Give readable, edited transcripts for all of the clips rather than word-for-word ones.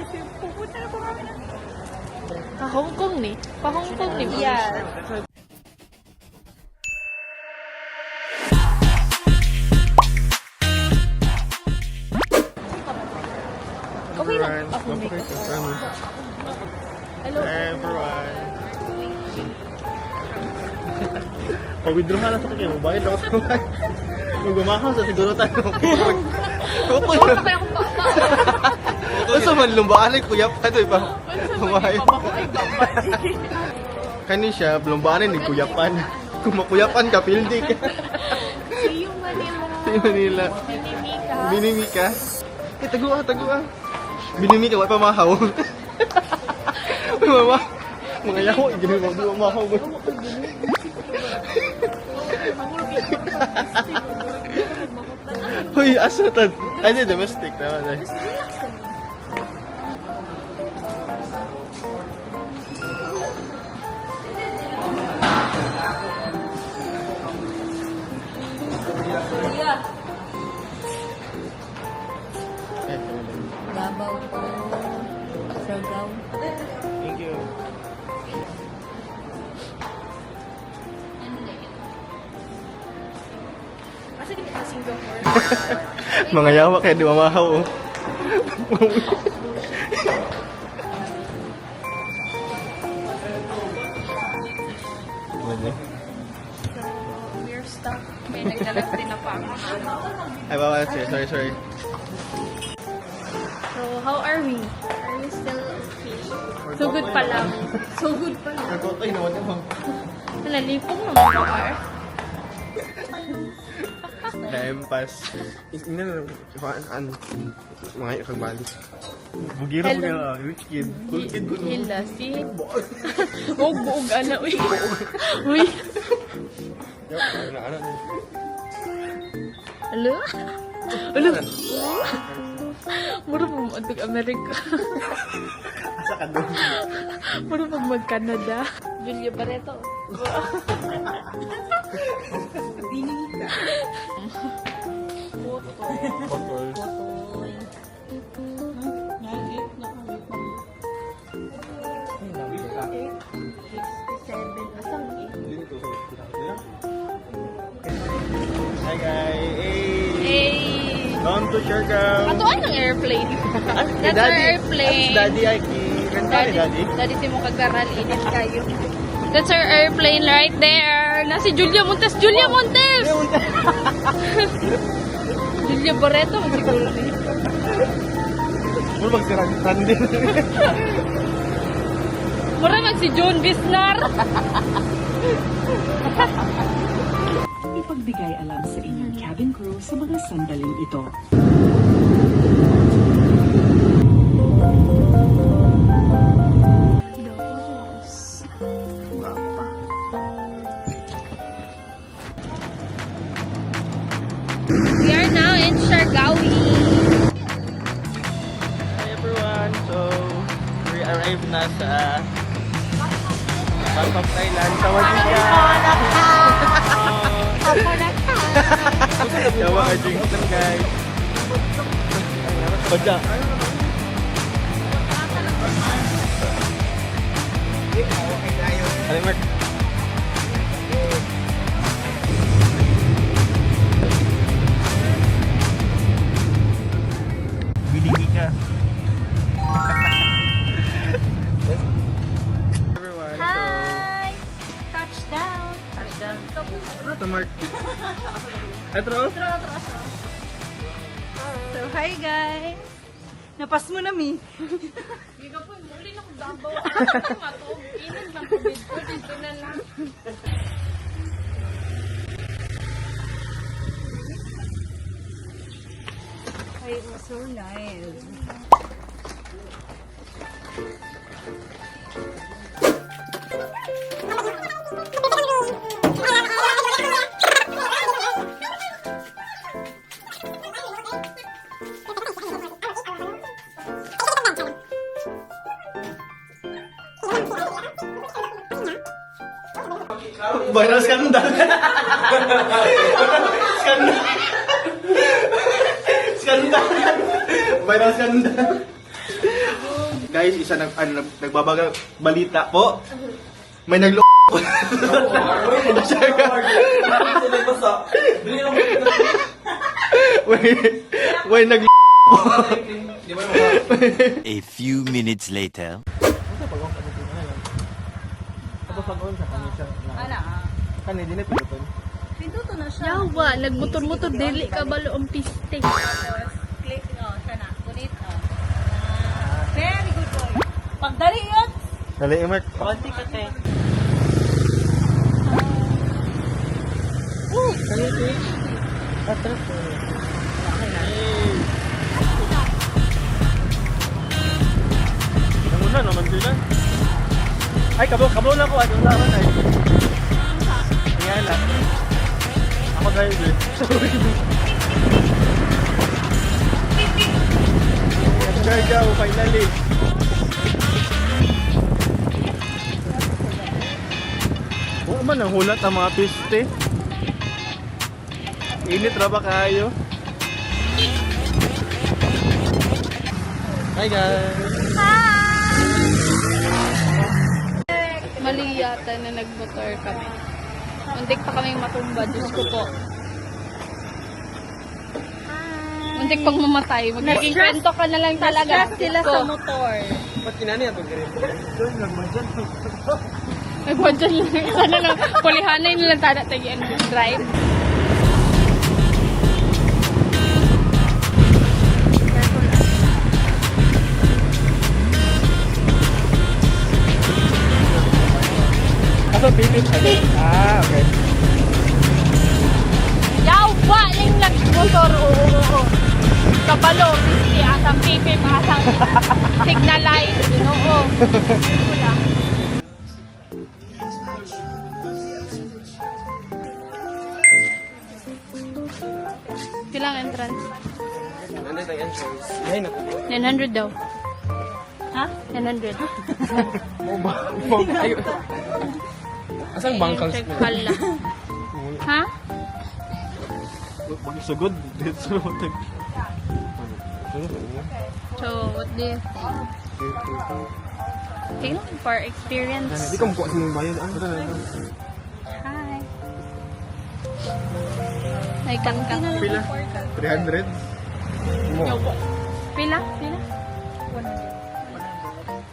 Pupunta na po kami na. Pa-Hong Kong ni? Pa-Hong Kong ni? Yes. Okay lang. Ako make Hello. Everyone. Pag-withdraw ka na sa kanya, bakit ako sa mga? Kung gumahaw sa siguro tayo. Kupon na. Kaya akong bata. Ito man lumbaan ay kuya pa ito. Kumahayo. Kani siya, lumbaan ni kuyapan. Kung makuyapan ka, pildi ka. See you, Manila. Sa Manila. Minimika. Binimika. Eh, tagua, tagua. Binimika, wala pa mahaw. Mama, mga yaho, gano'n mo, di mo mahaw. Uy, asa tad? Ay, di, domestic naman eh. Babaw po. Sagaw. Thank you. Asa din ka Singapore? Mga yawa kaya di mamahaw. Oh. So, we're stuck. May nagdalas din na pa ako. Ay, baba, sorry. So, how are we? Are we still okay? So good pa lang. So good pa lang. Nagkotay naman naman. Nalalipong naman ako. Naempas. Ina na, mga ikagbalik. Bugira mo Hello. nila, rich kid. Cool kid ko no. Hila, si... Buog, ana, uy. Uy. Ano. Hello? Hello? Mura pa mag Amerika. Asa ka doon? Mura pa mag-Canada. Julia Barreto. Botol. Hi guys! Hey! Hey! Down to Siargao! Katuan ng airplane. That's our That's airplane. Daddy Aki. Renta ni Daddy. Daddy si mo kagaral, init kayo. That's our airplane right there. Na si Julia Montes. Julia Montes! Julia Barreto, siguro rin. Muro magsirang din. Mura mag si John Bisnar. Ipagbigay alam sa inyong cabin crew sa mga sandaling ito. We are now in Siargao. Hi everyone! So, we arrived na sa Bangkok, Thailand. Sawadee ka! Yawa ka, jinx lang guys. Badya. Aling Mark. Biligi ka. Everyone, so... Hi! Touchdown! Ano to, Mark? Etro? So, hi guys! Napas mo na mi. Hindi ka po, muli na kong dabaw. Ano ka matog? Inan lang COVID ko, dito na lang. Ay, it was so nice. Viral skandal. Skandal. Skandal. Viral skandal. Guys, isa nagbabaga balita po. May naglo May nag A few minutes later. Kani din piloton. Pinduto na siya. Yawa, nagmotor-motor dili ka balo ang piste. Click, siya na. Kunit, Very good boy. Pagdali yun. Dali, Mark. Konti ka, te. Nangunan naman sila. Ay, kablo na ko. Ano naman ay. Ayan lang. Ako driver. Sorry. Gargaw, finally. Oo man, ang hulat ang mga piste. Init ra ba kayo? Hi guys! Mali yata na nagmotor kami. Muntik pa kaming matumba, Diyos ko po. Muntik pang mamatay. Magiging kwento ka na lang talaga. Sila sa motor. Ba't kinani ang pag-green? Doon, nagmadyan. Nagwadyan lang. Sana lang. Pulihanay nilang tada tagian drive. Asa pipit? Ah, okay. Yawa! Yung nagmotor. Oo. Kabalo. Pisti. Asang pipip. Asang signal light. Oo. Wala. Silang entrance. Ano yung entrance? Ay, naku. 900 daw. Ha? 900. Ay, asang bangkang Check pala. Ha? Sugod. Dito sa hotel. So, what do you think? Okay lang, for experience. Hindi ka makuha sa mga bayan. Hi. Ay, kangkang. Pila? 300? Mo. Pila?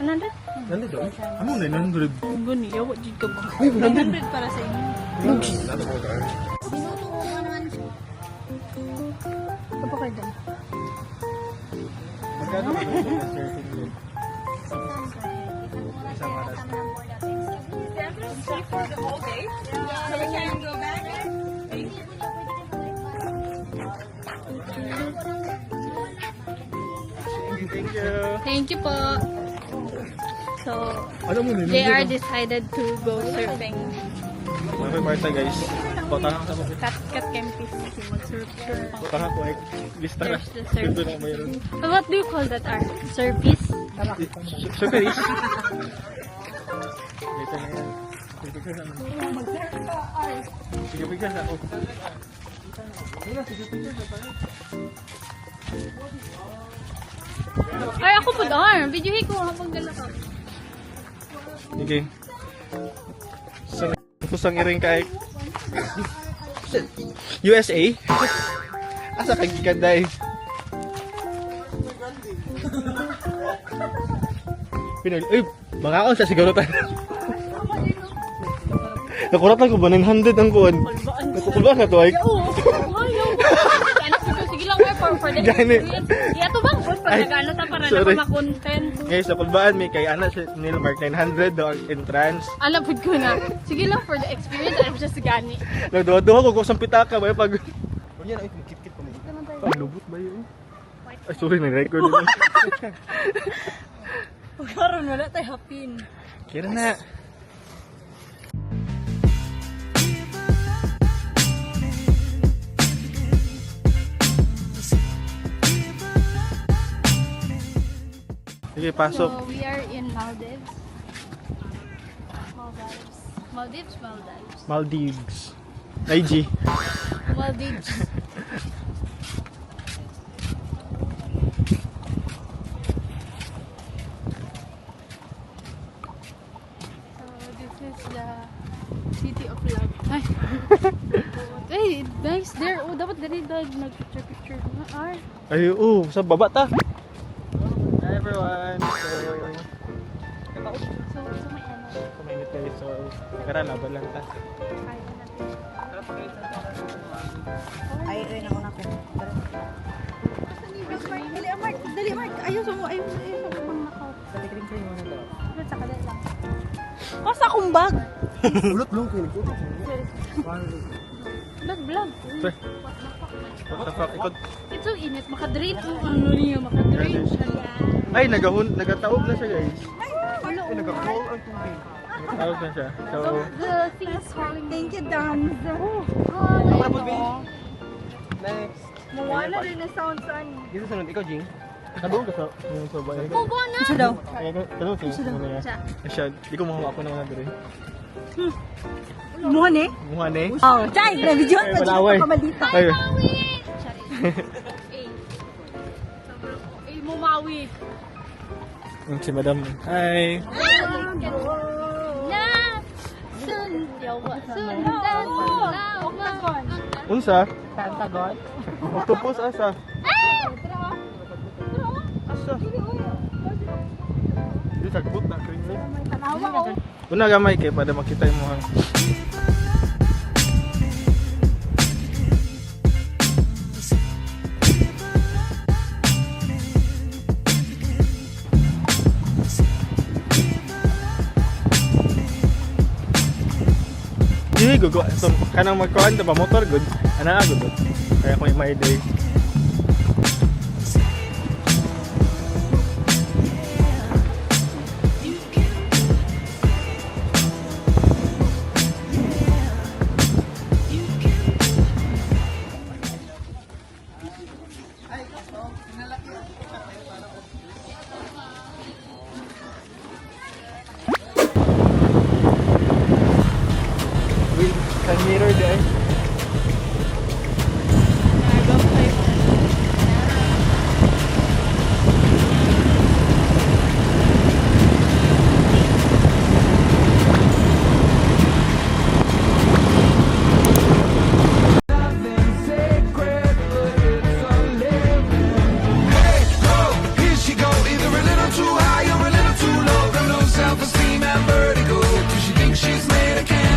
100? Nandito daw? Ano 900? Gani, yawa, jid ka ba? 100 para sa inyo. Ano ba kayo dyan? Magkano ba yung surfing din? Isang oras. For the whole day? So we can go back? Thank you. Thank you po. So, Ano mo nila? JR decided to go surfing. Mga Marta guys. Pautang sa bukit. Kat campus. Mag-surf. Pautang ako ay lista na. There's the surf. Ito na mayroon. So, what do you call that art? Surface? Surface. Ito na yan. Picture na. Sige, picture na ako. Ay, ako po doon. Video ko habang dala ka. Sige. Kusang iring kay USA? Asa kang gikanday? Pinag... Uy! Makakaon sa siguro tayo. Nakurat lang ko ba? 900 ang kuwan. Nakukulbaan na to ay. Sige lang, for the Gani. experience. Ito bang good pag Ay, nag-ano ta para sorry. naka-content. Ngayon sa kulbaan may kay Ana si Nilmark 900 daw ang entrance. Alapod ko na. Sige lang, for the experience, I'm just gani. Nagduwa-duwa ko kung saan pitaka ba pag... Kunya na, kit-kit pa mo. Ang lubot ba yun? Ay, sorry, nag-record yun. Pagkaroon wala tayo hapin. Kira na. Sige, pasok. So, we are in Maldives. Maldives? Maldives. IG. Maldives. Hey, nice there. Oh, dapat dali nag-picture na. Ar. Ay, sa baba ta. Hi everyone. So may ano. Kumainit kayo. So, kara na lang ta. Ay, na una ko. Dali, Mark. Ayaw sa mo. Ayaw sa mo. Dali, kring mo na daw. Sa kadali lang. Oh, sa akong bag. Vlog. Sir. What the fuck? Ikot. It's so init. Makadrain. Ano niya, makadrain siya. Ay, nagataob na siya guys. Ano? Nagka-crawl ang tubig. Nagataob na siya. So, The thing is falling. Thank you, Dams. next. Mawala rin na sound saan. Dito sunod, ikaw Jing. Nabuong ka sa bahay. Mubo na. Isa daw. Ay, kanong siya. Siya, di ko mahawa ako na una dito. Muhan eh. Muhan eh. Oh, chay, na video Ay, pa malaway. dito kamalita. Ay, Mumawi. si madam. Hi. Na. Sundawa. Unsa? Tantagon. Octopus asa? Asa? Di sagbot na kring ni. Tanawa ko. Una gamay kay para makita mo hang. Di gugo so kanang magkuhan ta ba motor good. Ana agud. Kaya ko may day.